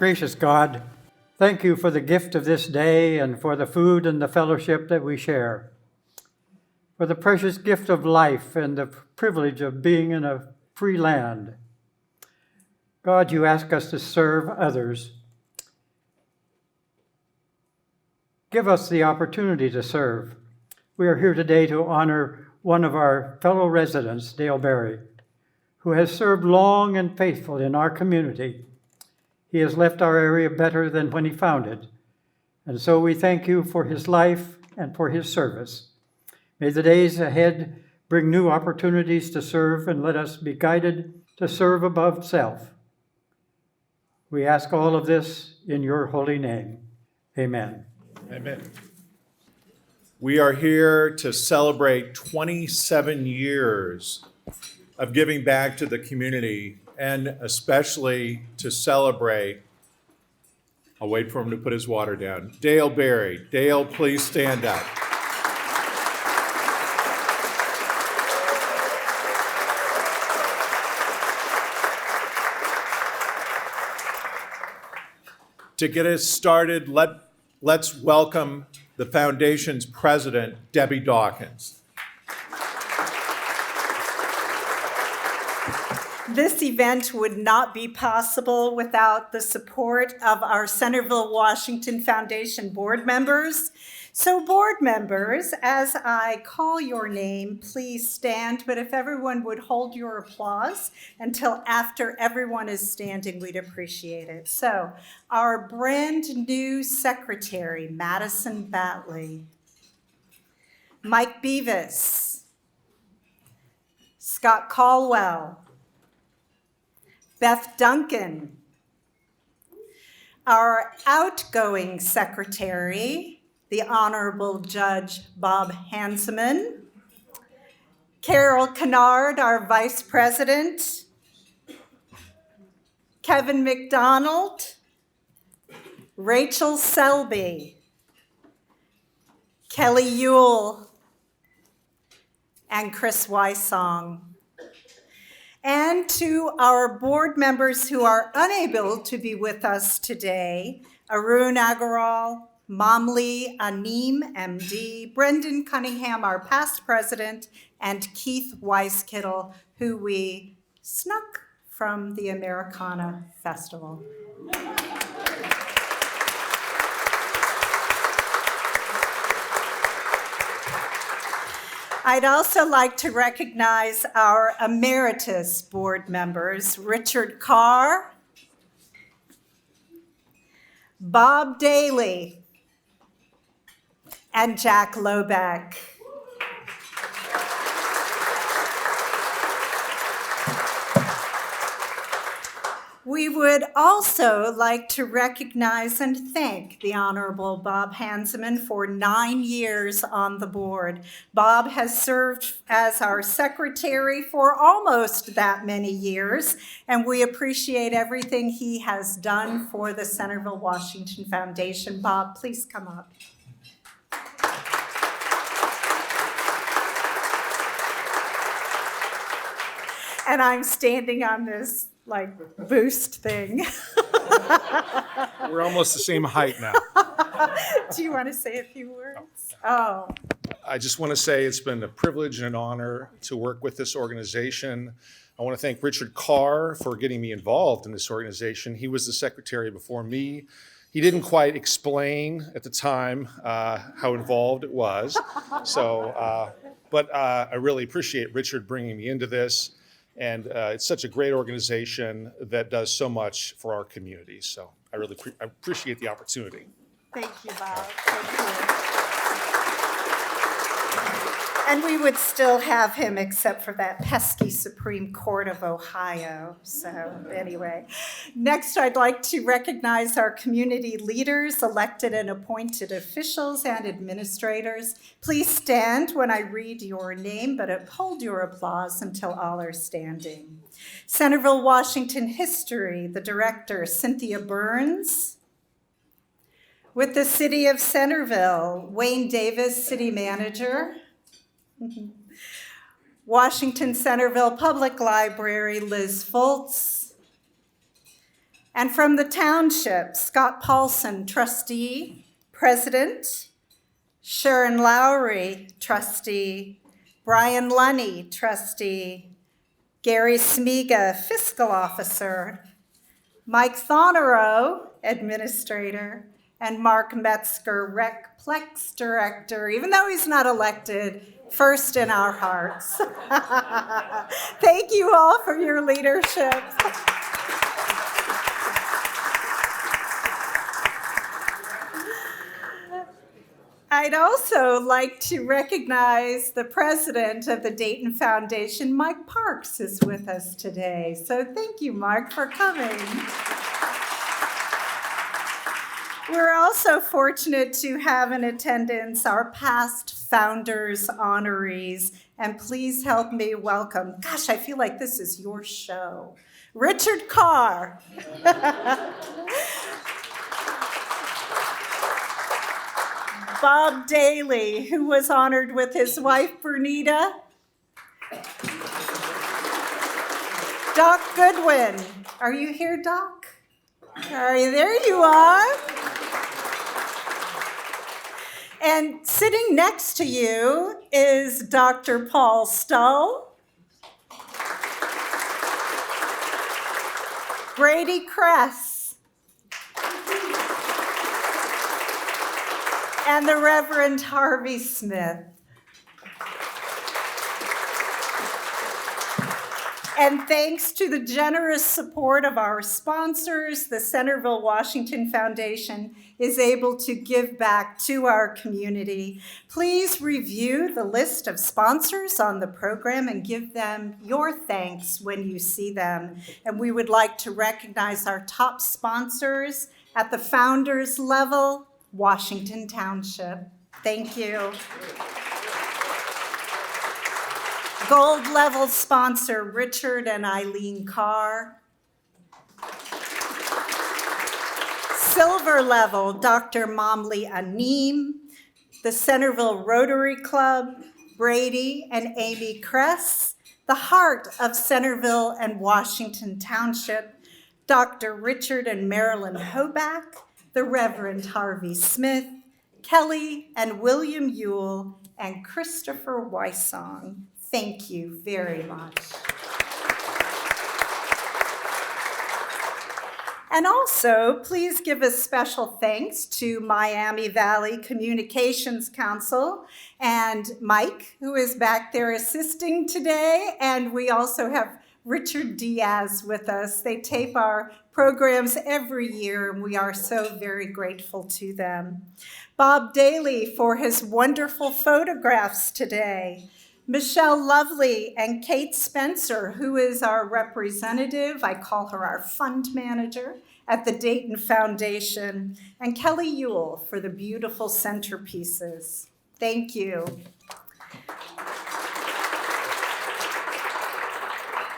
gracious God, thank you for the gift of this day and for the food and the fellowship that we share, for the precious gift of life and the privilege of being in a free land. God, you ask us to serve others. Give us the opportunity to serve. We are here today to honor one of our fellow residents, Dale Berry, who has served long and faithful in our community. He has left our area better than when he found it, and so we thank you for his life and for his service. May the days ahead bring new opportunities to serve, and let us be guided to serve above self. We ask all of this in your holy name. Amen. Amen. We are here to celebrate 27 years of giving back to the community, and especially to celebrate, I'll wait for him to put his water down, Dale Berry. Dale, please stand up. To get us started, let's welcome the Foundation's president, Debbie Dawkins. This event would not be possible without the support of our Centerville-Washington Foundation board members. So board members, as I call your name, please stand, but if everyone would hold your applause until after everyone is standing, we'd appreciate it. So our brand new secretary, Madison Batley, Mike Beavis, Scott Caldwell, Beth Duncan, our outgoing secretary, the Honorable Judge Bob Hanseman, Carol Kennard, our vice president, Kevin McDonald, Rachel Selby, Kelly Ewell, and Chris Wysong. And to our board members who are unable to be with us today, Arun Agarwal, Mamli Anim, MD, Brendan Cunningham, our past president, and Keith Weiskittle, who we snuck from the Americana Festival. I'd also like to recognize our emeritus board members, Richard Carr, Bob Daly, and Jack Lobeck. We would also like to recognize and thank the Honorable Bob Hanseman for 9 years on the board. Bob has served as our secretary for almost that many years, and we appreciate everything he has done for the Centerville-Washington Foundation. Bob, please come up. And I'm standing on this boost thing. We're almost the same height now. Do you want to say a few words? Oh. I just want to say it's been a privilege and an honor to work with this organization. I want to thank Richard Carr for getting me involved in this organization. He was the secretary before me. He didn't quite explain at the time how involved it was. But I really appreciate Richard bringing me into this. And it's such a great organization that does so much for our community. So I really appreciate the opportunity. Thank you, Bob. Thank you. And we would still have him except for that pesky Supreme Court of Ohio. So anyway, next I'd like to recognize our community leaders, elected and appointed officials and administrators. Please stand when I read your name, but hold your applause until all are standing. Centerville-Washington History, the director, Cynthia Burns. With the City of Centerville, Wayne Davis, City Manager. Washington Centerville Public Library, Liz Foltz. And from the township, Scott Paulson, trustee, president, Sharon Lowry, trustee, Brian Lunny, trustee, Gary Smiga, fiscal officer, Mike Thonero, administrator, and Mark Metzger, Recplex director, even though he's not elected, first in our hearts. Thank you all for your leadership. I'd also like to recognize the president of the Dayton Foundation, Mike Parks, is with us today. So thank you, Mark, for coming. We're also fortunate to have in attendance our past founders honorees, and please help me welcome, gosh, I feel like this is your show, Richard Carr. Bob Daly, who was honored with his wife, Bernita. Doc Goodwin. Are you here, Doc? There you are. And sitting next to you is Dr. Paul Stull, Brady Kress, and the Reverend Harvey Smith. And thanks to the generous support of our sponsors, the Centerville-Washington Foundation is able to give back to our community. Please review the list of sponsors on the program and give them your thanks when you see them. And we would like to recognize our top sponsors at the founders level, Washington Township. Thank you. Gold level sponsor, Richard and Eileen Carr. Silver level, Dr. Mamli Anim, the Centerville Rotary Club, Brady and Amy Kress, the heart of Centerville and Washington Township, Dr. Richard and Marilyn Hoback, the Reverend Harvey Smith, Kelly and William Ewell, and Christopher Weissong. Thank you very much. And also, please give a special thanks to Miami Valley Communications Council and Mike, who is back there assisting today. And we also have Richard Diaz with us. They tape our programs every year, and we are so very grateful to them. Bob Daly for his wonderful photographs today. Michelle Lovely and Kate Spencer, who is our representative, I call her our fund manager at the Dayton Foundation, and Kelly Ewell for the beautiful centerpieces. Thank you.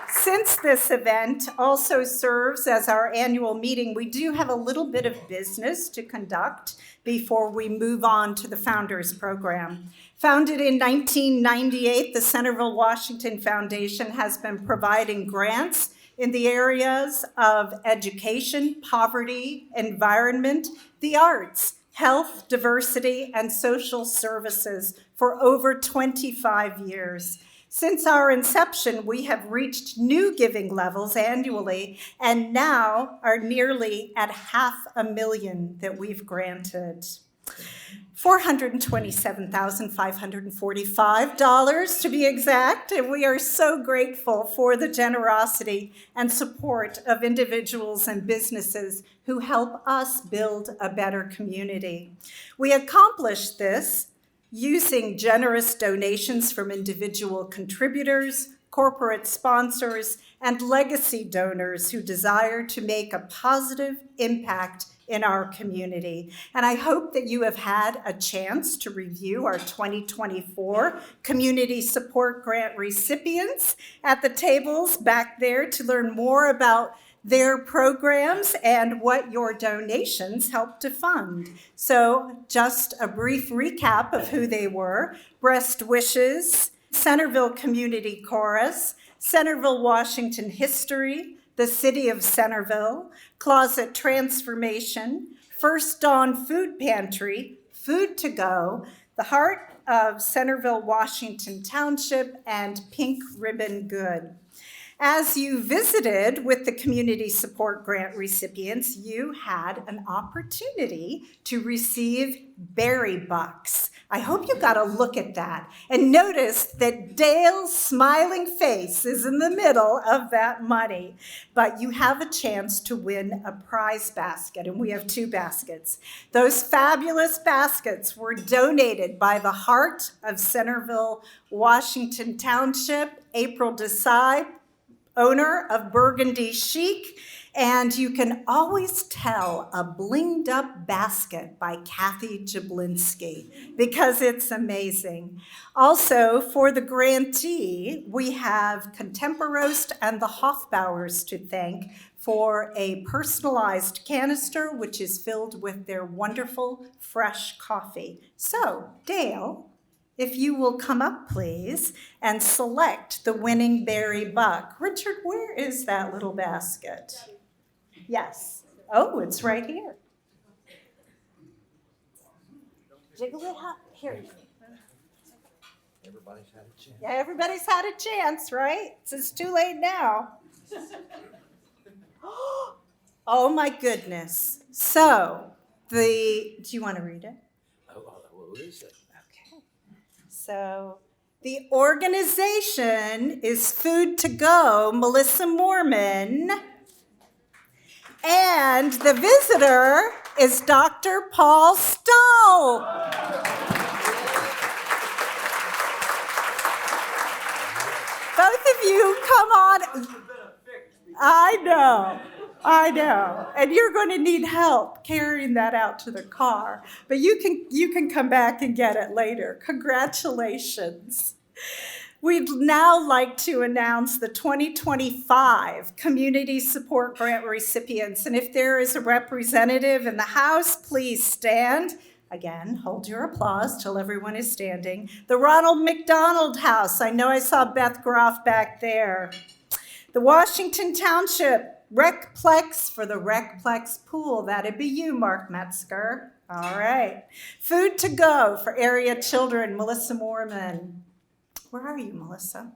Since this event also serves as our annual meeting, we do have a little bit of business to conduct before we move on to the Founders Program. Founded in 1998, the Centerville-Washington Foundation has been providing grants in the areas of education, poverty, environment, the arts, health, diversity, and social services for over 25 years. Since our inception, we have reached new giving levels annually and now are nearly at $500,000 that we've granted. $427,545 to be exact, and we are so grateful for the generosity and support of individuals and businesses who help us build a better community. We accomplished this using generous donations from individual contributors, corporate sponsors, and legacy donors who desire to make a positive impact in our community. And I hope that you have had a chance to review our 2024 Community Support Grant recipients at the tables back there to learn more about their programs and what your donations helped to fund. So just a brief recap of who they were: Breast Wishes, Centerville Community Chorus, Centerville Washington History, the City of Centerville, Closet Transformation, First Dawn Food Pantry, Food to Go, the Heart of Centerville-Washington Township, and Pink Ribbon Good. As you visited with the community support grant recipients, you had an opportunity to receive berry bucks. I hope you got a look at that and notice that Dale's smiling face is in the middle of that money. But you have a chance to win a prize basket, and we have 2 baskets. Those fabulous baskets were donated by the Heart of Centerville-Washington Township, April Desai, owner of Burgundy Chic, and you can always tell a blinged up basket by Kathy Jablinski because it's amazing. Also, for the grantee, we have Contemporaroast and the Hofbauers to thank for a personalized canister, which is filled with their wonderful fresh coffee. So, Dale, if you will come up, please, and select the winning berry buck. Richard, where is that little basket? Yes. Oh, it's right here. Jiggle it up. Here. Everybody's had a chance. Yeah, everybody's had a chance, right? It's too late now. Oh, my goodness. So, do you want to read it? What is it? So the organization is Food to Go, Melissa Moorman, and the visitor is Dr. Paul Stoll. Both of you, come on. I know. And you're going to need help carrying that out to the car. But you can come back and get it later. Congratulations. We'd now like to announce the 2025 Community Support Grant recipients. And if there is a representative in the House, please stand. Again, hold your applause till everyone is standing. The Ronald McDonald House. I know I saw Beth Groff back there. The Washington Township Recplex for the Recplex pool. That'd be you, Mark Metzger. All right. Food to Go for area children, Melissa Moorman. Where are you, Melissa?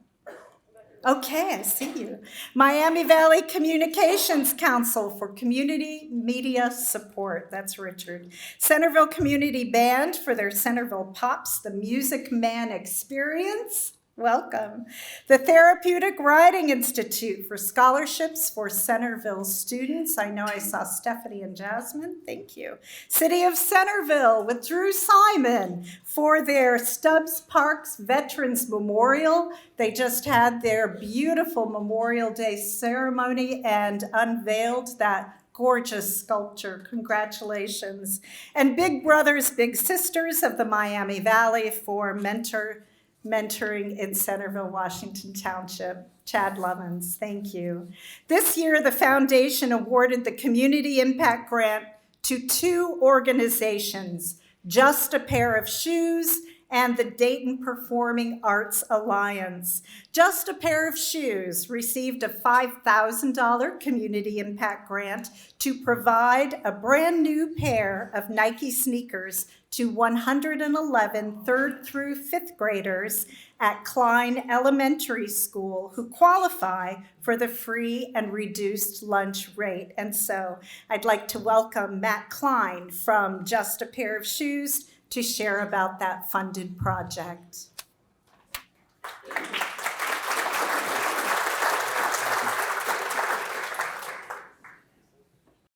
Okay, I see you. Miami Valley Communications Council for community media support. That's Richard. Centerville Community Band for their Centerville Pops, the Music Man Experience. Welcome. The Therapeutic Writing Institute for scholarships for Centerville students. I know I saw Stephanie and Jasmine. Thank you. City of Centerville with Drew Simon for their Stubbs Parks Veterans Memorial. They just had their beautiful Memorial Day ceremony and unveiled that gorgeous sculpture. Congratulations. And Big Brothers, Big Sisters of the Miami Valley for mentoring in Centerville, Washington Township. Chad Lovins, thank you. This year, the foundation awarded the Community Impact Grant to 2 organizations, Just a Pair of Shoes and the Dayton Performing Arts Alliance. Just a Pair of Shoes received a $5,000 Community Impact Grant to provide a brand new pair of Nike sneakers to 111 3rd through 5th graders at Klein Elementary School who qualify for the free and reduced lunch rate. And so I'd like to welcome Matt Klein from Just a Pair of Shoes to share about that funded project.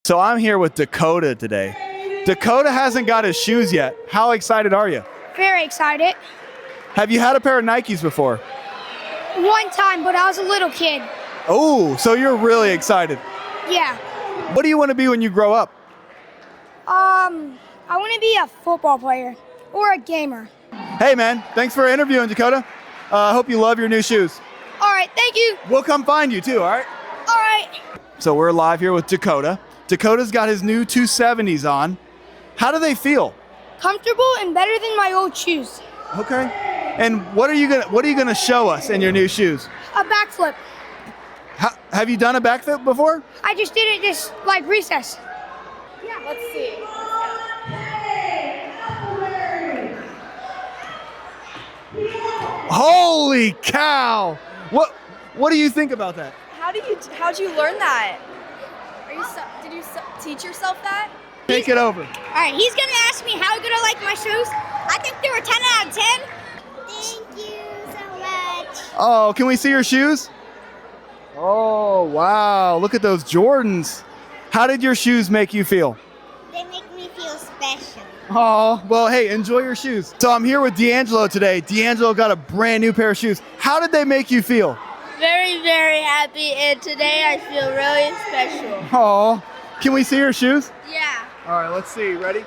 So I'm here with Dakota today. Dakota hasn't got his shoes yet. How excited are you? Very excited. Have you had a pair of Nikes before? One time, but I was a little kid. Oh, so you're really excited. Yeah. What do you want to be when you grow up? I want to be a football player or a gamer. Hey man, thanks for interviewing, Dakota. I hope you love your new shoes. All right, thank you. We'll come find you too, all right? All right. So we're live here with Dakota. Dakota's got his new 270s on. How do they feel? Comfortable and better than my old shoes. Okay. And what are you gonna show us in your new shoes? A backflip. Have you done a backflip before? I just did it this like recess. Let's see. Holy cow! What do you think about that? How'd you learn that? Did you teach yourself that? Take it over. All right, he's gonna ask me how good I like my shoes. I think they were 10 out of 10. Thank you so much. Oh, can we see your shoes? Oh, wow. Look at those Jordans. How did your shoes make you feel? They make me feel special. Oh, well, hey, enjoy your shoes. So I'm here with D'Angelo today. D'Angelo got a brand new pair of shoes. How did they make you feel? Very, very happy, and today I feel really special. Oh, can we see your shoes? Yeah. All right, let's see. Ready?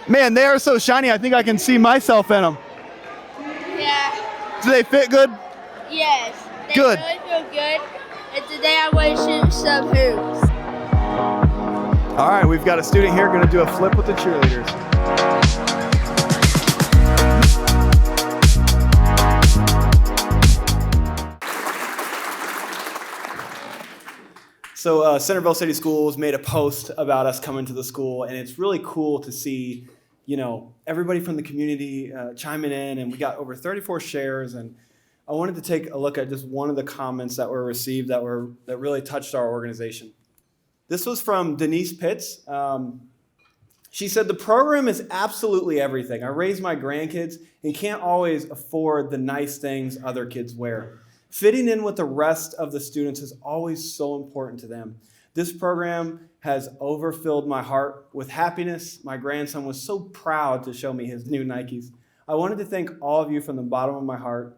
Man, they are so shiny. I think I can see myself in them. Yeah. Do they fit good? Yes. They Good. really feel good. And today I want to shoot some hoops. All right, we've got a student here going to do a flip with the cheerleaders. So Centerville City Schools made a post about us coming to the school, and it's really cool to see, everybody from the community chiming in, and we got over 34 shares. And I wanted to take a look at just one of the comments that were received that really touched our organization. This was from Denise Pitts. She said, "The program is absolutely everything. I raise my grandkids and can't always afford the nice things other kids wear. Fitting in with the rest of the students is always so important to them. This program has overfilled my heart with happiness. My grandson was so proud to show me his new Nikes. I wanted to thank all of you from the bottom of my heart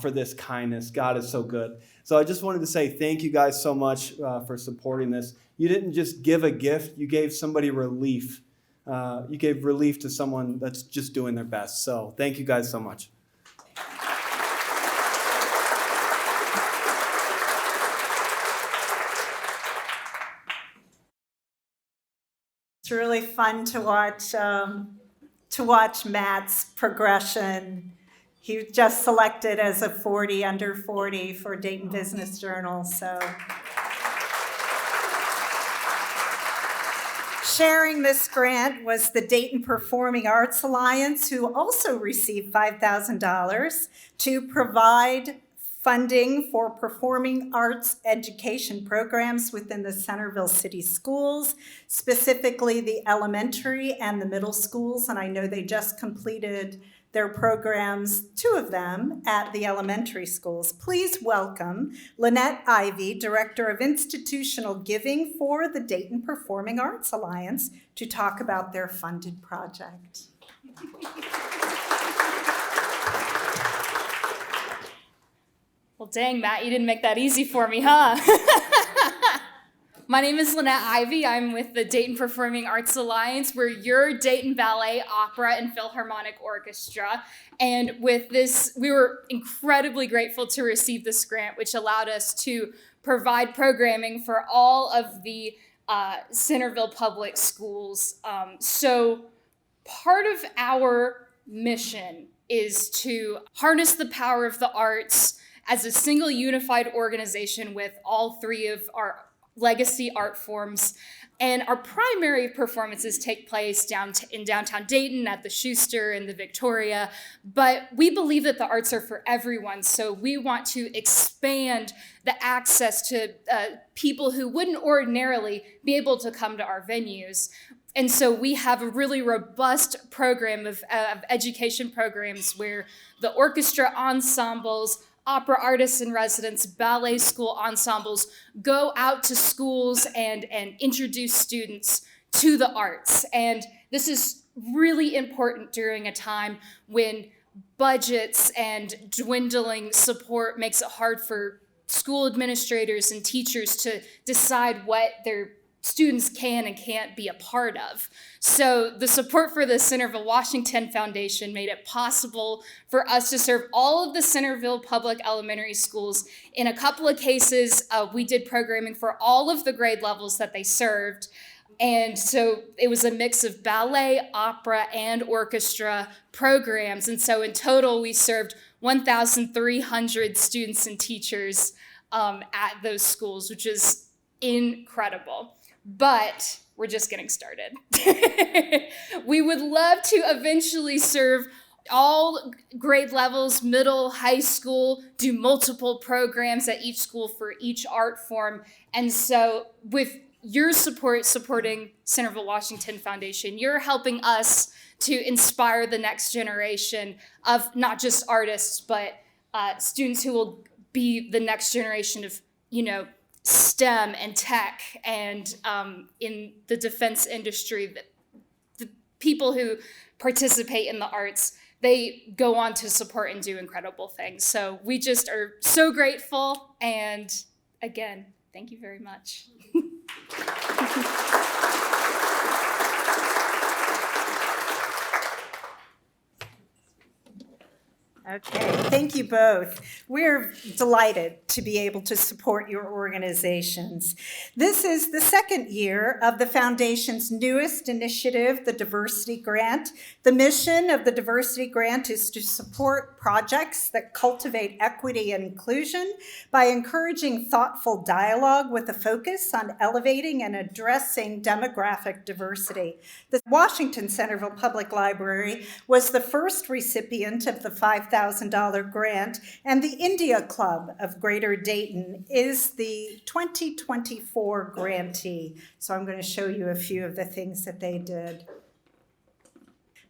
for this kindness. God is so good." So I just wanted to say thank you guys so much for supporting this. You didn't just give a gift, you gave somebody relief. You gave relief to someone that's just doing their best. So thank you guys so much. It's really fun to watch Matt's progression. He was just selected as a 40 under 40 for Dayton Business Journal. So sharing this grant was the Dayton Performing Arts Alliance, who also received $5,000 to provide funding for performing arts education programs within the Centerville City Schools, specifically the elementary and the middle schools. And I know they just completed their programs, 2 of them, at the elementary schools. Please welcome Lynette Ivy, Director of Institutional Giving for the Dayton Performing Arts Alliance, to talk about their funded project. Well, dang, Matt, you didn't make that easy for me, huh? My name is Lynette Ivy. I'm with the Dayton Performing Arts Alliance. We're your Dayton Ballet, Opera, and Philharmonic Orchestra. And with this, we were incredibly grateful to receive this grant, which allowed us to provide programming for all of the Centerville public schools. So part of our mission is to harness the power of the arts as a single unified organization with all 3 of our legacy art forms. And our primary performances take place in downtown Dayton at the Schuster and the Victoria. But we believe that the arts are for everyone. So we want to expand the access to people who wouldn't ordinarily be able to come to our venues. And so we have a really robust program of education programs where the orchestra ensembles, opera artists in residence, ballet school ensembles go out to schools and introduce students to the arts. And this is really important during a time when budgets and dwindling support makes it hard for school administrators and teachers to decide what their students can and can't be a part of. So the support for the Centerville-Washington Foundation made it possible for us to serve all of the Centerville public elementary schools. In a couple of cases, we did programming for all of the grade levels that they served. And so it was a mix of ballet, opera, and orchestra programs. And so in total, we served 1,300 students and teachers at those schools, which is incredible. But we're just getting started. We would love to eventually serve all grade levels, middle, high school, do multiple programs at each school for each art form. And so with your support, supporting Centerville-Washington Foundation, you're helping us to inspire the next generation of not just artists, but students who will be the next generation of, STEM and tech and in the defense industry. The people who participate in the arts, they go on to support and do incredible things. So we just are so grateful. And again, thank you very much. Okay, thank you both. We're delighted to be able to support your organizations. This is the second year of the Foundation's newest initiative, the Diversity Grant. The mission of the Diversity Grant is to support projects that cultivate equity and inclusion by encouraging thoughtful dialogue with a focus on elevating and addressing demographic diversity. The Washington Centerville Public Library was the first recipient of the $5,000 grant, and the India Club of Greater Dayton is the 2024 grantee. So I'm going to show you a few of the things that they did.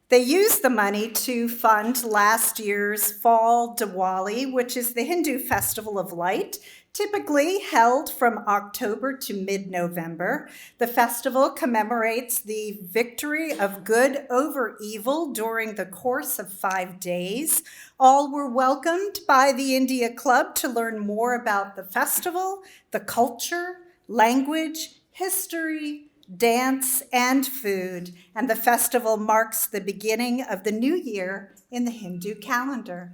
They used the money to fund last year's Fall Diwali, which is the Hindu Festival of Light, typically held from October to mid-November. The festival commemorates the victory of good over evil during the course of 5 days. All were welcomed by the India Club to learn more about the festival, the culture, language, history, dance, and food. And the festival marks the beginning of the new year in the Hindu calendar.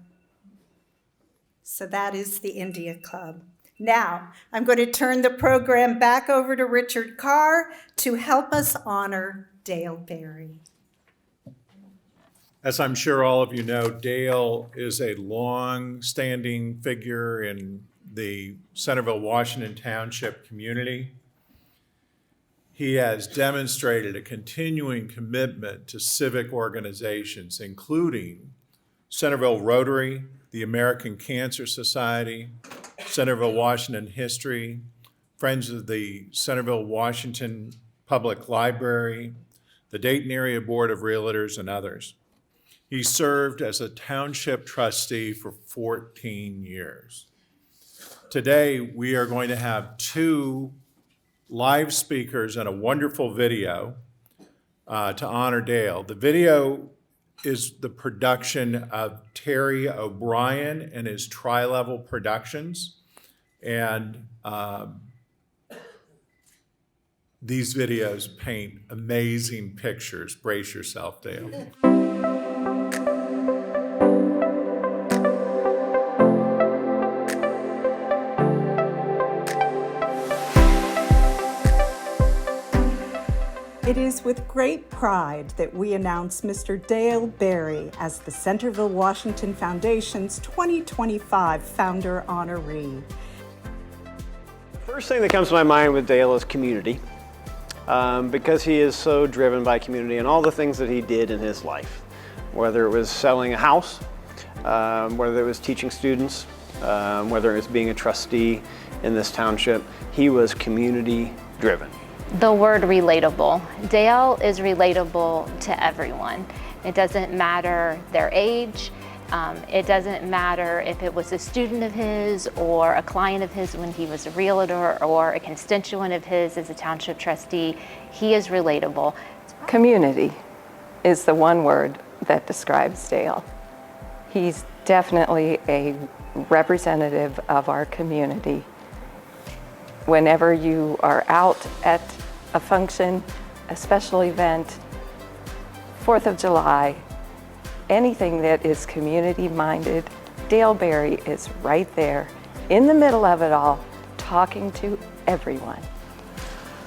So that is the India Club. Now, I'm going to turn the program back over to Richard Carr to help us honor Dale Berry. As I'm sure all of you know, Dale is a long-standing figure in the Centerville-Washington Township community. He has demonstrated a continuing commitment to civic organizations, including Centerville Rotary, the American Cancer Society, Centerville-Washington History, Friends of the Centerville-Washington Public Library, the Dayton Area Board of Realtors, and others. He served as a township trustee for 14 years. Today, we are going to have 2 live speakers and a wonderful video to honor Dale. The video is the production of Terry O'Brien and his Tri-Level Productions. And these videos paint amazing pictures. Brace yourself, Dale. It is with great pride that we announce Mr. Dale Berry as the Centerville-Washington Foundation's 2025 Founder Honoree. First thing that comes to my mind with Dale is community, because he is so driven by community and all the things that he did in his life, whether it was selling a house, whether it was teaching students, whether it was being a trustee in this township. He was community driven. The word relatable. Dale is relatable to everyone. It doesn't matter their age. It doesn't matter if it was a student of his or a client of his when he was a realtor or a constituent of his as a township trustee. He is relatable. Community is the one word that describes Dale. He's definitely a representative of our community. Whenever you are out at a function, a special event, 4th of July, anything that is community-minded, Dale Berry is right there in the middle of it all, talking to everyone.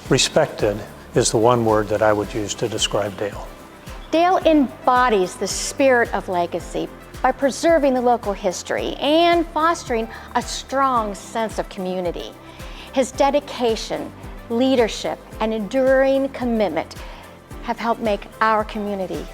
Respected is the one word that I would use to describe Dale. Dale embodies the spirit of legacy by preserving the local history and fostering a strong sense of community. His dedication, leadership, and enduring commitment have helped make our community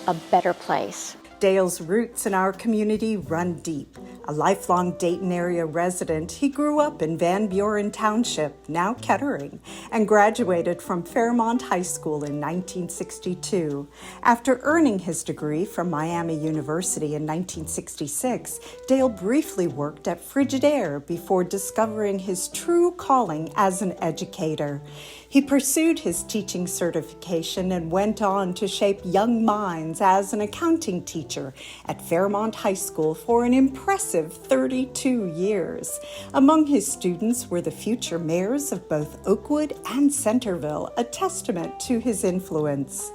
a better place. Dale's roots in our community run deep. A lifelong Dayton area resident, he grew up in Van Buren Township, now Kettering, and graduated from Fairmont High School in 1962. After earning his degree from Miami University in 1966, Dale briefly worked at Frigidaire before discovering his true calling as an educator. He pursued his teaching certification and went on to shape young minds as an accounting teacher at Fairmont High School for an impressive 32 years. Among his students were the future mayors of both Oakwood and Centerville, a testament to his influence.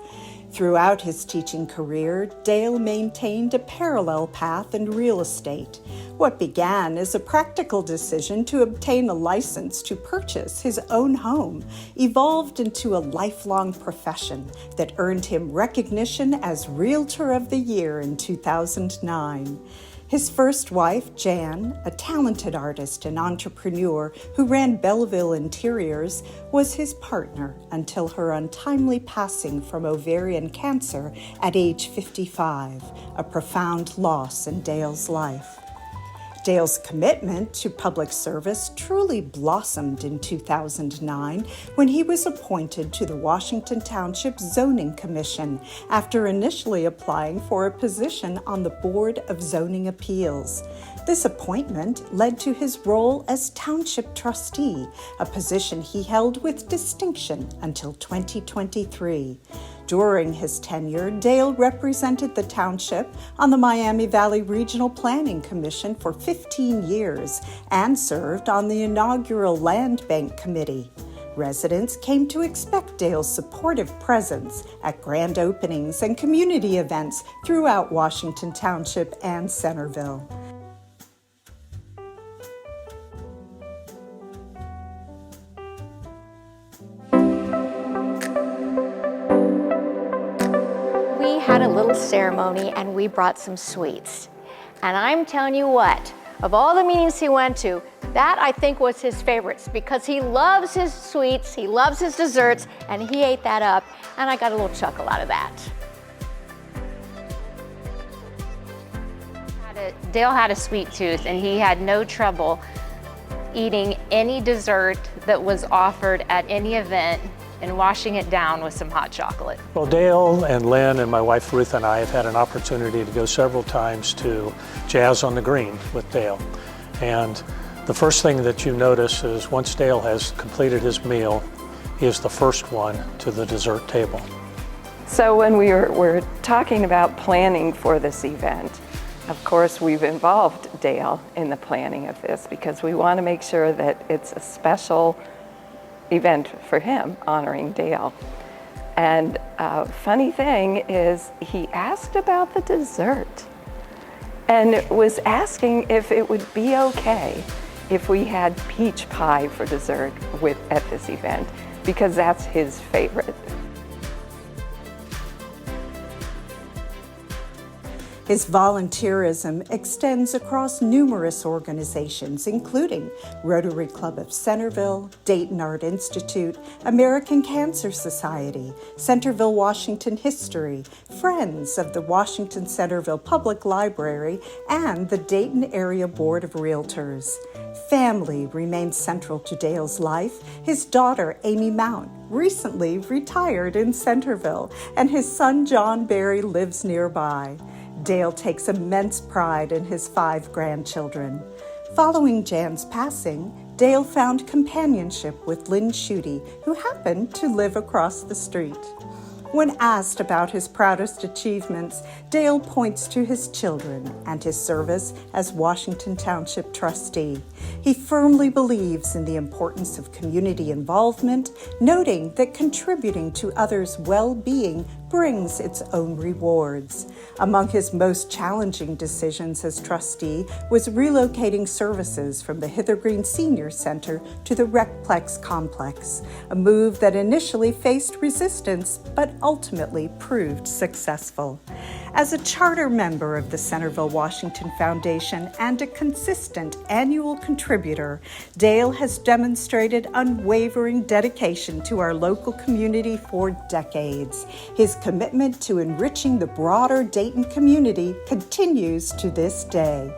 Throughout his teaching career, Dale maintained a parallel path in real estate. What began as a practical decision to obtain a license to purchase his own home evolved into a lifelong profession that earned him recognition as Realtor of the Year in 2009. His first wife, Jan, a talented artist and entrepreneur who ran Belleville Interiors, was his partner until her untimely passing from ovarian cancer at age 55, a profound loss in Dale's life. Dale's commitment to public service truly blossomed in 2009 when he was appointed to the Washington Township Zoning Commission after initially applying for a position on the Board of Zoning Appeals. This appointment led to his role as Township Trustee, a position he held with distinction until 2023. During his tenure, Dale represented the township on the Miami Valley Regional Planning Commission for 15 years and served on the inaugural Land Bank Committee. Residents came to expect Dale's supportive presence at grand openings and community events throughout Washington Township and Centerville. Had a little ceremony and we brought some sweets. And I'm telling you what, of all the meetings he went to, that I think was his favorites because he loves his sweets, he loves his desserts, and he ate that up, and I got a little chuckle out of that. Dale had a sweet tooth and he had no trouble eating any dessert that was offered at any event and washing it down with some hot chocolate. Well, Dale and Lynn and my wife Ruth and I have had an opportunity to go several times to Jazz on the Green with Dale. And the first thing that you notice is once Dale has completed his meal, he is the first one to the dessert table. So when we're talking about planning for this event, of course we've involved Dale in the planning of this because we want to make sure that it's a special event for him, honoring Dale. And funny thing is, he asked about the dessert and was asking if it would be okay if we had peach pie for dessert at this event, because that's his favorite. His volunteerism extends across numerous organizations, including Rotary Club of Centerville, Dayton Art Institute, American Cancer Society, Centerville-Washington History, Friends of the Washington Centerville Public Library, and the Dayton Area Board of Realtors. Family remains central to Dale's life. His daughter, Amy Mount, recently retired in Centerville, and his son, John Barry, lives nearby. Dale takes immense pride in his 5 grandchildren. Following Jan's passing, Dale found companionship with Lynn Schutte, who happened to live across the street. When asked about his proudest achievements, Dale points to his children and his service as Washington Township trustee. He firmly believes in the importance of community involvement, noting that contributing to others' well-being brings its own rewards. Among his most challenging decisions as trustee was relocating services from the Hither Green Senior Center to the Recplex complex, a move that initially faced resistance but ultimately proved successful. As a charter member of the Centerville-Washington Foundation and a consistent annual contributor, Dale has demonstrated unwavering dedication to our local community for decades. His commitment to enriching the broader Dayton community continues to this day.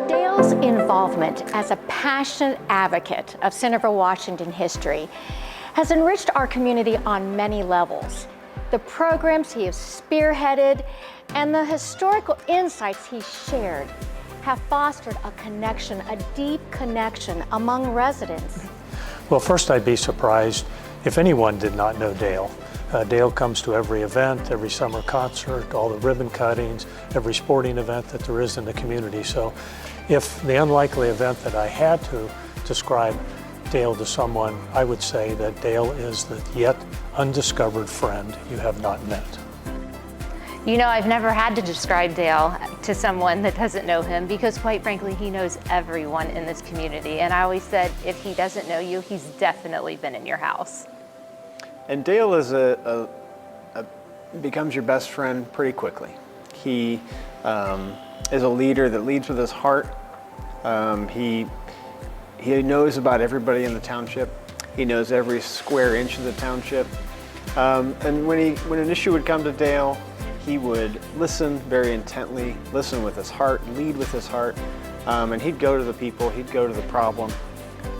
Dale's involvement as a passionate advocate of Centerville-Washington history has enriched our community on many levels. The programs he has spearheaded and the historical insights he shared have fostered a connection, a deep connection among residents. Well, first I'd be surprised if anyone did not know Dale. Dale comes to every event, every summer concert, all the ribbon cuttings, every sporting event that there is in the community. So if the unlikely event that I had to describe Dale to someone, I would say that Dale is the yet undiscovered friend you have not met. You know, I've never had to describe Dale to someone that doesn't know him because, quite frankly, he knows everyone in this community. And I always said, if he doesn't know you, he's definitely been in your house. And Dale is becomes your best friend pretty quickly. He is a leader that leads with his heart. He knows about everybody in the township. He knows every square inch of the township. And when an issue would come to Dale, he would listen very intently, listen with his heart, lead with his heart, and he'd go to the people, he'd go to the problem.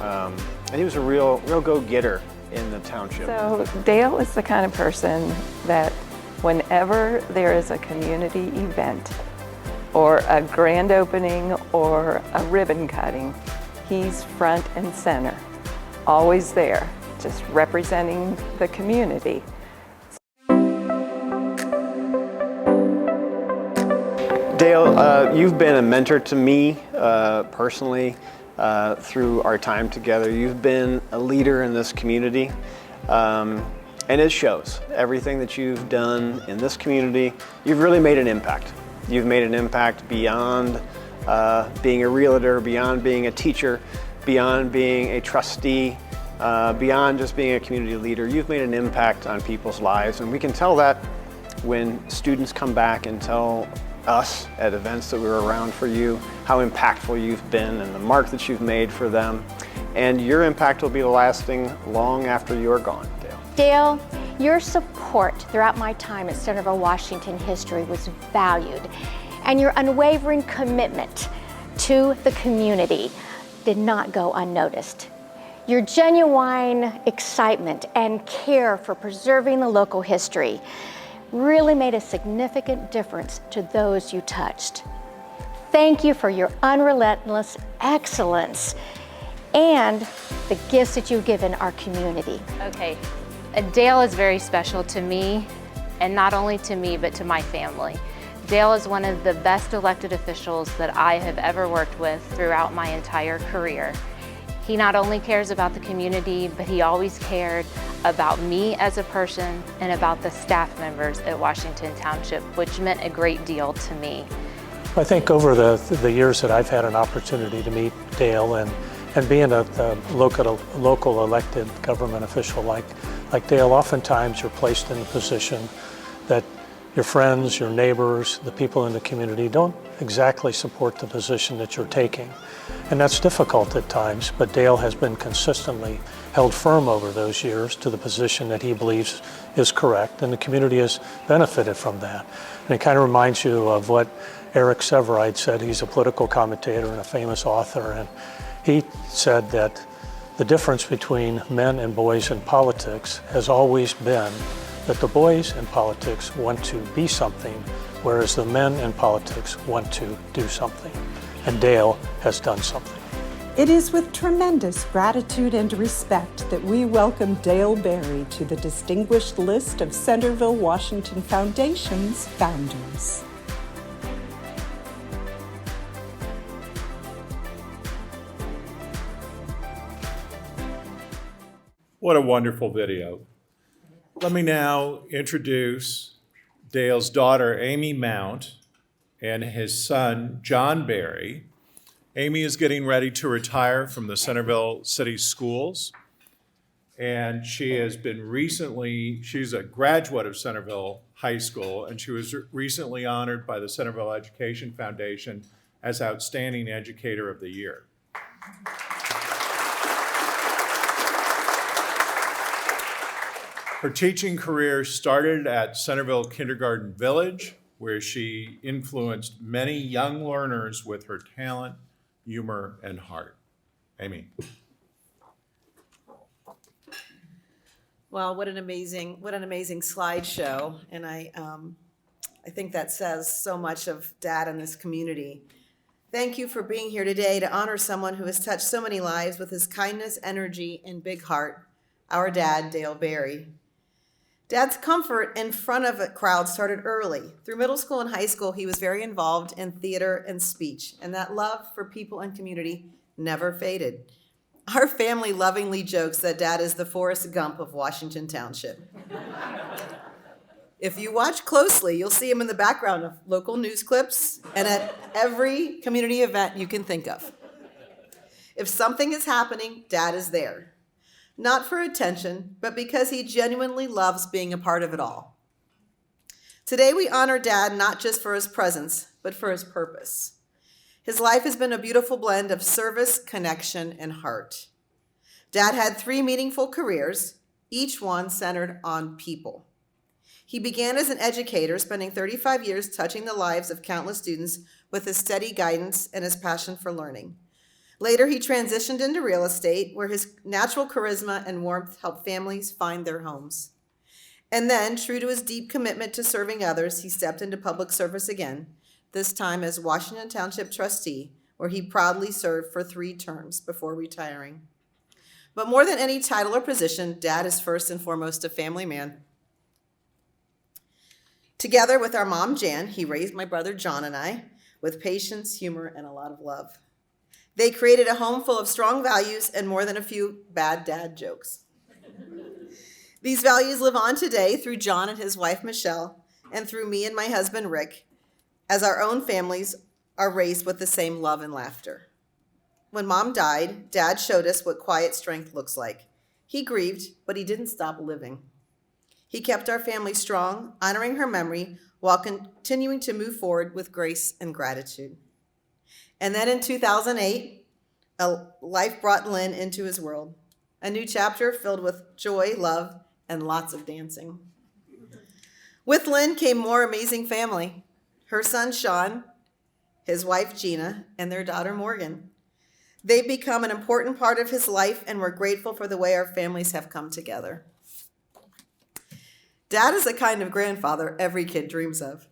And he was a real go-getter in the township. So Dale is the kind of person that whenever there is a community event or a grand opening or a ribbon cutting, he's front and center, always there, just representing the community. Dale, you've been a mentor to me personally through our time together. You've been a leader in this community, and it shows. Everything that you've done in this community, you've really made an impact. You've made an impact beyond being a realtor, beyond being a teacher, beyond being a trustee, beyond just being a community leader. You've made an impact on people's lives, and we can tell that when students come back and tell us at events that we were around for you, how impactful you've been and the mark that you've made for them. And your impact will be lasting long after you're gone, Dale. Dale, your support throughout my time at Centerville-Washington history was valued, and your unwavering commitment to the community did not go unnoticed. Your genuine excitement and care for preserving the local history really made a significant difference to those you touched. Thank you for your unrelentless excellence and the gifts that you've given our community. Okay, Dale is very special to me, and not only to me, but to my family. Dale is one of the best elected officials that I have ever worked with throughout my entire career. He not only cares about the community, but he always cared about me as a person and about the staff members at Washington Township, which meant a great deal to me. I think over the years that I've had an opportunity to meet Dale and being a local elected government official like Dale, oftentimes you're placed in a position that your friends, your neighbors, the people in the community don't exactly support the position that you're taking. And that's difficult at times, but Dale has been consistently held firm over those years to the position that he believes is correct, and the community has benefited from that. And it kind of reminds you of what Eric Severide said. He's a political commentator and a famous author, and he said that the difference between men and boys in politics has always been that the boys in politics want to be something, whereas the men in politics want to do something. And Dale has done something. It is with tremendous gratitude and respect that we welcome Dale Berry to the distinguished list of Centerville-Washington Foundation's founders. What a wonderful video. Let me now introduce Dale's daughter, Amy Mount, and his son, John Berry. Amy is getting ready to retire from the Centerville City Schools. And she has been she's a graduate of Centerville High School, and she was recently honored by the Centerville Education Foundation as Outstanding Educator of the Year. Her teaching career started at Centerville Kindergarten Village, where she influenced many young learners with her talent, humor, and heart. Amy. Well, what an amazing slideshow, and I think that says so much of Dad and this community. Thank you for being here today to honor someone who has touched so many lives with his kindness, energy, and big heart, our dad, Dale Berry. Dad's comfort in front of a crowd started early. Through middle school and high school, he was very involved in theater and speech, and that love for people and community never faded. Our family lovingly jokes that Dad is the Forrest Gump of Washington Township. If you watch closely, you'll see him in the background of local news clips and at every community event you can think of. If something is happening, Dad is there. Not for attention, but because he genuinely loves being a part of it all. Today we honor Dad not just for his presence, but for his purpose. His life has been a beautiful blend of service, connection, and heart. Dad had 3 meaningful careers, each one centered on people. He began as an educator, spending 35 years touching the lives of countless students with his steady guidance and his passion for learning. Later, he transitioned into real estate, where his natural charisma and warmth helped families find their homes. And then, true to his deep commitment to serving others, he stepped into public service again, this time as Washington Township trustee, where he proudly served for 3 terms before retiring. But more than any title or position, Dad is first and foremost a family man. Together with our mom, Jan, he raised my brother John and I with patience, humor, and a lot of love. They created a home full of strong values and more than a few bad dad jokes. These values live on today through John and his wife, Michelle, and through me and my husband, Rick, as our own families are raised with the same love and laughter. When Mom died, Dad showed us what quiet strength looks like. He grieved, but he didn't stop living. He kept our family strong, honoring her memory while continuing to move forward with grace and gratitude. And then in 2008, life brought Lynn into his world, a new chapter filled with joy, love, and lots of dancing. With Lynn came more amazing family, her son Sean, his wife Gina, and their daughter Morgan. They've become an important part of his life, and we're grateful for the way our families have come together. Dad is the kind of grandfather every kid dreams of.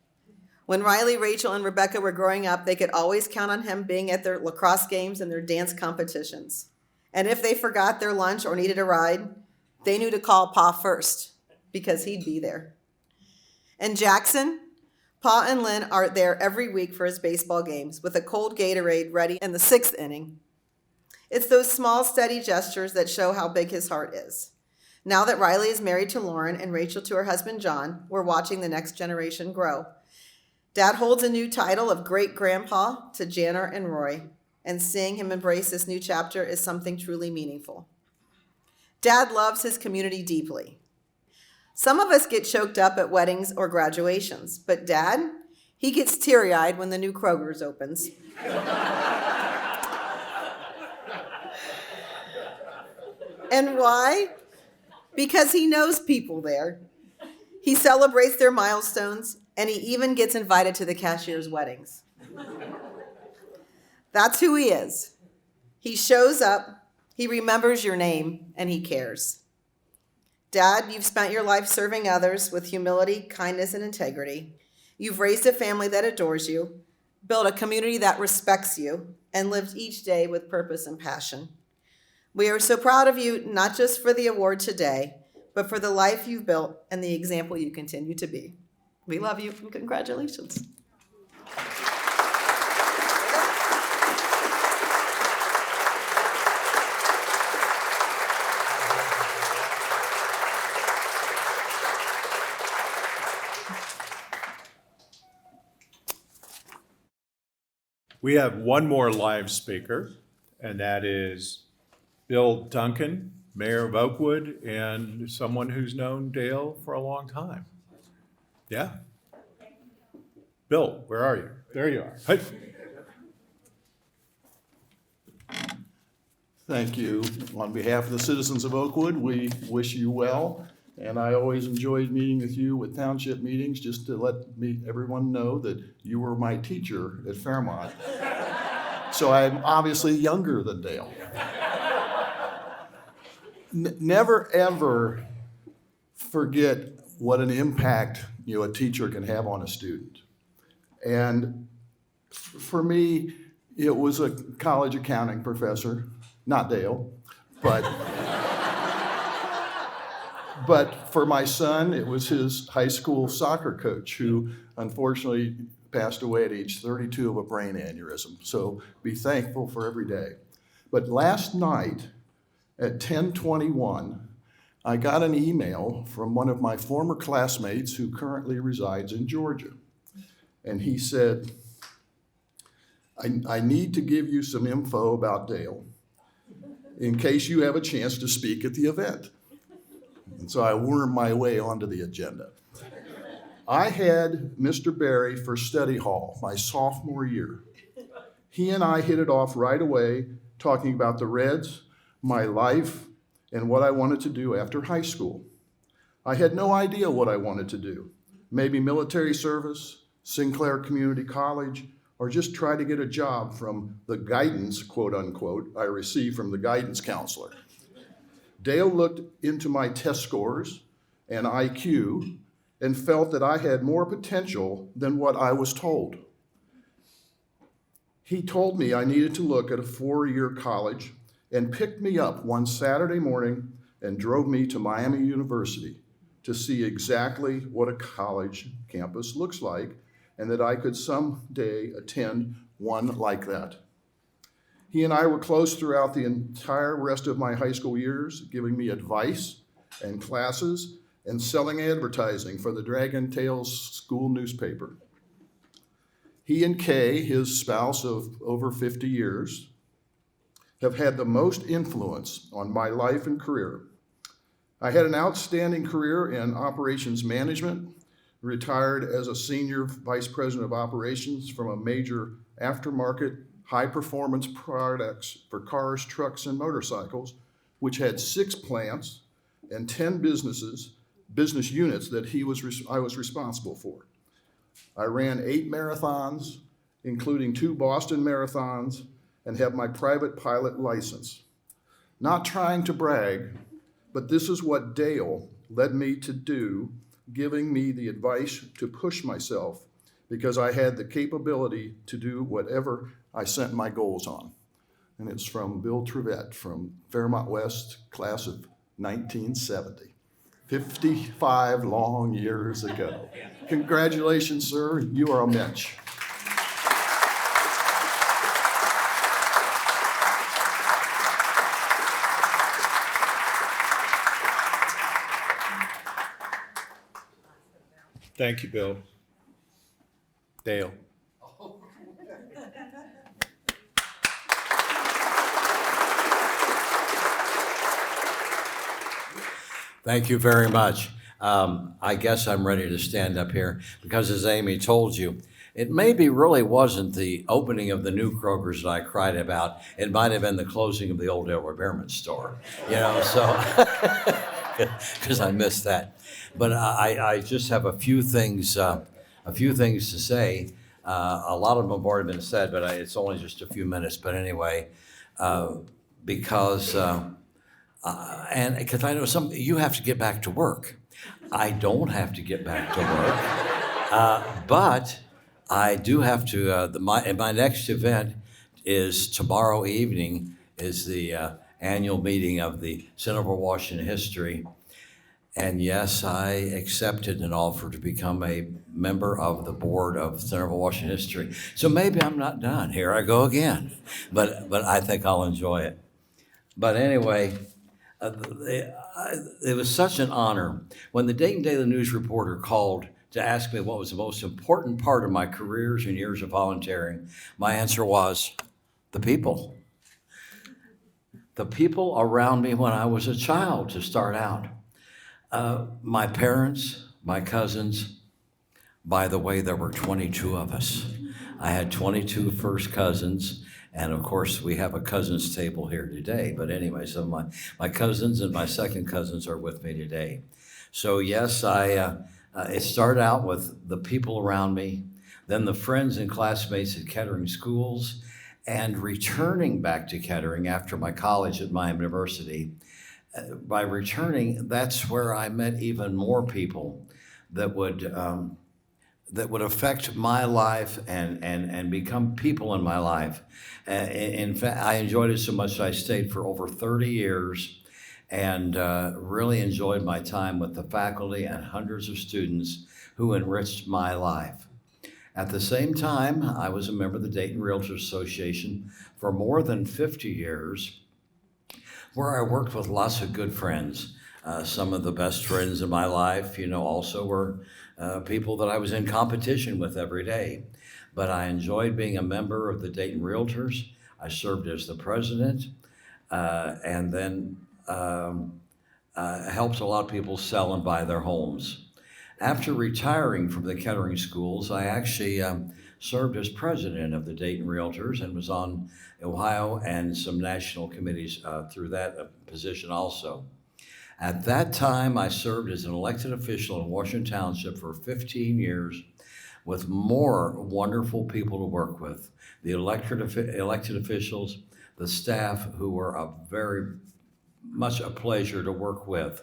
When Riley, Rachel, and Rebecca were growing up, they could always count on him being at their lacrosse games and their dance competitions. And if they forgot their lunch or needed a ride, they knew to call Pa first, because he'd be there. And Jackson, Pa and Lynn are there every week for his baseball games with a cold Gatorade ready in the 6th inning. It's those small, steady gestures that show how big his heart is. Now that Riley is married to Lauren and Rachel to her husband John, we're watching the next generation grow. Dad holds a new title of great grandpa to Janner and Roy, and seeing him embrace this new chapter is something truly meaningful. Dad loves his community deeply. Some of us get choked up at weddings or graduations, but Dad, he gets teary-eyed when the new Kroger's opens. And why? Because he knows people there. He celebrates their milestones, and he even gets invited to the cashier's weddings. That's who he is. He shows up, he remembers your name, and he cares. Dad, you've spent your life serving others with humility, kindness, and integrity. You've raised a family that adores you, built a community that respects you, and lived each day with purpose and passion. We are so proud of you, not just for the award today, but for the life you've built and the example you continue to be. We love you, and congratulations. We have one more live speaker, and that is Bill Duncan, Mayor of Oakwood, and someone who's known Dale for a long time. Yeah? Bill, where are you? There you are. Hey. Thank you. On behalf of the citizens of Oakwood, we wish you well. And I always enjoyed meeting with you at township meetings, just to let everyone know that you were my teacher at Fairmont. So I'm obviously younger than Dale. Never, ever forget what an impact a teacher can have on a student. And for me, it was a college accounting professor, not Dale, but for my son, it was his high school soccer coach who unfortunately passed away at age 32 of a brain aneurysm. So be thankful for every day. But last night at 10:21, I got an email from one of my former classmates who currently resides in Georgia. And he said, I need to give you some info about Dale in case you have a chance to speak at the event. And so I wormed my way onto the agenda. I had Mr. Barry for study hall my sophomore year. He and I hit it off right away, talking about the Reds, my life, and what I wanted to do after high school. I had no idea what I wanted to do. Maybe military service, Sinclair Community College, or just try to get a job from the guidance, quote unquote, I received from the guidance counselor. Dale looked into my test scores and IQ and felt that I had more potential than what I was told. He told me I needed to look at a 4-year college and picked me up one Saturday morning and drove me to Miami University to see exactly what a college campus looks like and that I could someday attend one like that. He and I were close throughout the entire rest of my high school years, giving me advice and classes and selling advertising for the Dragon Tales school newspaper. He and Kay, his spouse of over 50 years, have had the most influence on my life and career. I had an outstanding career in operations management, retired as a senior vice president of operations from a major aftermarket high-performance products for cars, trucks, and motorcycles, which had 6 plants and 10 business units that I was responsible for. I ran 8 marathons, including 2 Boston marathons, and have my private pilot license. Not trying to brag, but this is what Dale led me to do, giving me the advice to push myself because I had the capability to do whatever I set my goals on. And it's from Bill Trevette from Fairmont West, class of 1970, 55 long years ago. Congratulations, sir. You are a mensch. Thank you, Bill. Dale. Thank you very much. I guess I'm ready to stand up here because, as Amy told you, it maybe really wasn't the opening of the new Kroger's that I cried about. It might have been the closing of the old Elroy Behrman store, so because I missed that. But I just have a few things to say. A lot of them have already been said, but it's only just a few minutes. But anyway, because I know you have to get back to work. I don't have to get back to work, but I do have to. My next event is tomorrow evening. Is the annual meeting of the Centerville-Washington History. And yes, I accepted an offer to become a member of the board of Centerville-Washington History. So maybe I'm not done. Here I go again. But I think I'll enjoy it. But anyway, it was such an honor. When the Dayton Daily News reporter called to ask me what was the most important part of my careers and years of volunteering, my answer was the people. The people around me when I was a child to start out. My parents, my cousins. By the way, there were 22 of us. I had 22 first cousins, and of course, we have a cousins table here today. But anyway, so my cousins and my second cousins are with me today. So yes, it started out with the people around me, then the friends and classmates at Kettering schools, and returning back to Kettering after my college at my university. By returning, that's where I met even more people that would affect my life and become people in my life. In fact, I enjoyed it so much that I stayed for over 30 years and really enjoyed my time with the faculty and hundreds of students who enriched my life. At the same time, I was a member of the Dayton Realtors Association for more than 50 years, where I worked with lots of good friends. Some of the best friends in my life, also were people that I was in competition with every day. But I enjoyed being a member of the Dayton Realtors. I served as the president, and then helped a lot of people sell and buy their homes. After retiring from the Kettering schools, I actually served as president of the Dayton Realtors and was on Ohio and some national committees through that position also. At that time, I served as an elected official in Washington Township for 15 years with more wonderful people to work with. The elected officials, the staff, who were very much a pleasure to work with.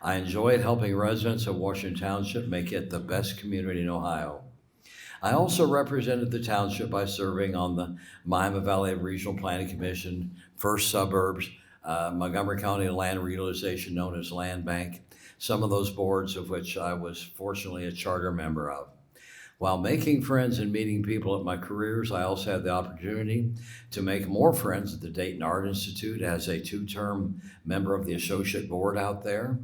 I enjoyed helping residents of Washington Township make it the best community in Ohio. I also represented the township by serving on the Miami Valley Regional Planning Commission, First Suburbs, Montgomery County Land Reutilization, known as Land Bank, some of those boards of which I was fortunately a charter member of. While making friends and meeting people at my careers, I also had the opportunity to make more friends at the Dayton Art Institute as a 2-term member of the associate board out there,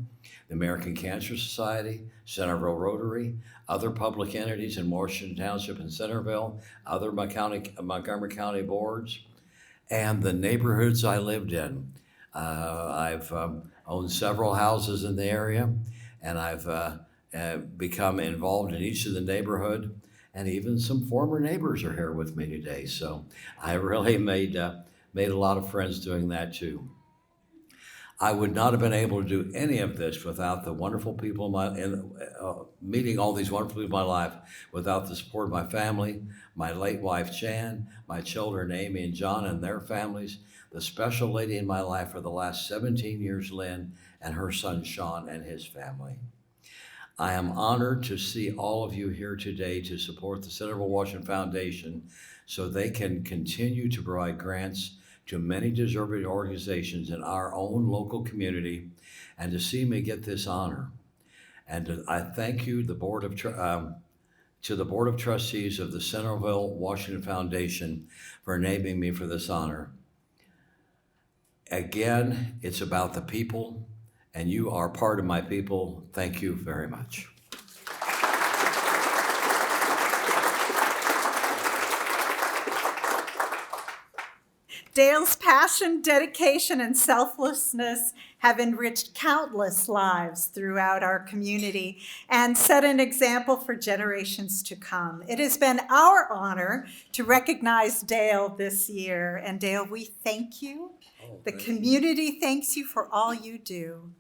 the American Cancer Society, Centerville Rotary, other public entities in Washington Township and Centerville, other Montgomery County boards, and the neighborhoods I lived in. I've owned several houses in the area, and I've become involved in each of the neighborhood, and even some former neighbors are here with me today. So I really made a lot of friends doing that too. I would not have been able to do any of this without the wonderful people meeting all these wonderful people in my life, without the support of my family, my late wife Jan, my children Amy and John and their families, the special lady in my life for the last 17 years, Lynn, and her son Sean and his family. I am honored to see all of you here today to support the Centerville-Washington Foundation so they can continue to provide grants to many deserving organizations in our own local community, and to see me get this honor. And I thank you, to the Board of Trustees of the Centerville-Washington Foundation, for naming me for this honor. Again, it's about the people, and you are part of my people. Thank you very much. Dale's passion, dedication, and selflessness have enriched countless lives throughout our community and set an example for generations to come. It has been our honor to recognize Dale this year. And Dale, we thank you. The community thanks you for all you do.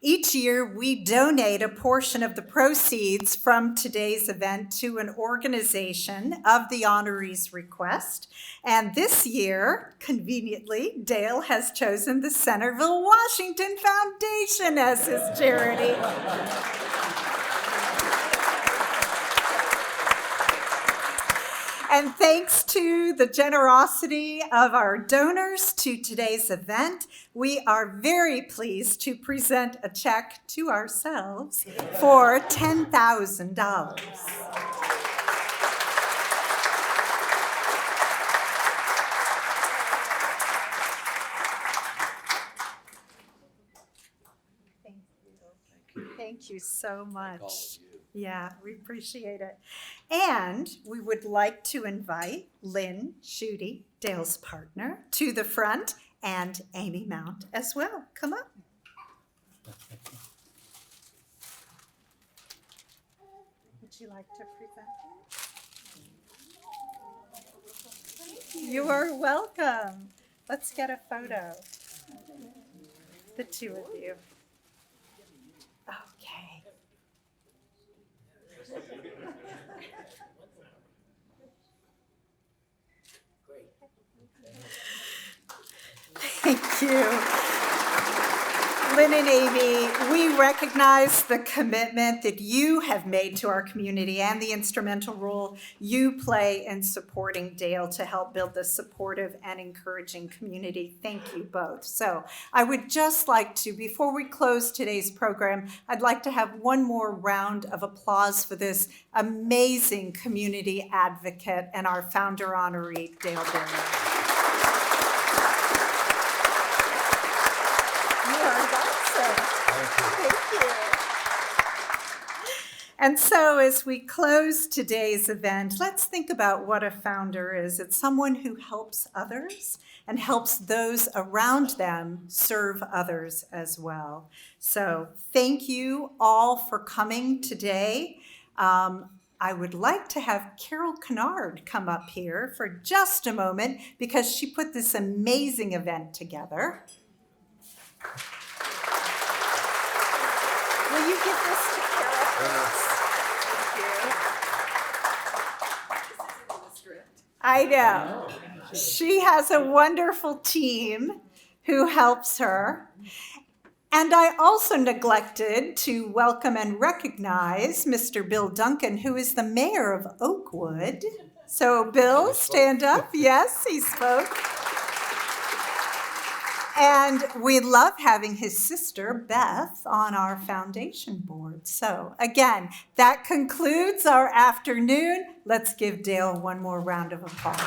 Each year, we donate a portion of the proceeds from today's event to an organization of the honoree's request. And this year, conveniently, Dale has chosen the Centerville-Washington Foundation as his charity. And thanks to the generosity of our donors to today's event, we are very pleased to present a check to ourselves for $10,000. Thank you so much. Yeah, we appreciate it. And we would like to invite Lynn Schutte, Dale's partner, to the front, and Amy Mount as well. Come up. Would you like to present? You are welcome. Let's get a photo. The two of you. Okay. Thank you. Lynn and Amy, we recognize the commitment that you have made to our community and the instrumental role you play in supporting Dale to help build this supportive and encouraging community. Thank you both. So I would just like to, before we close today's program, I'd like to have one more round of applause for this amazing community advocate and our founder honoree, Dale Berry. And so as we close today's event, let's think about what a founder is. It's someone who helps others and helps those around them serve others as well. So thank you all for coming today. I would like to have Carol Kennard come up here for just a moment because she put this amazing event together. Will you give this to Carol? I know. She has a wonderful team who helps her. And I also neglected to welcome and recognize Mr. Bill Duncan, who is the mayor of Oakwood. So Bill, stand up. Yes, he spoke. And we love having his sister, Beth, on our foundation board. So again, that concludes our afternoon. Let's give Dale one more round of applause.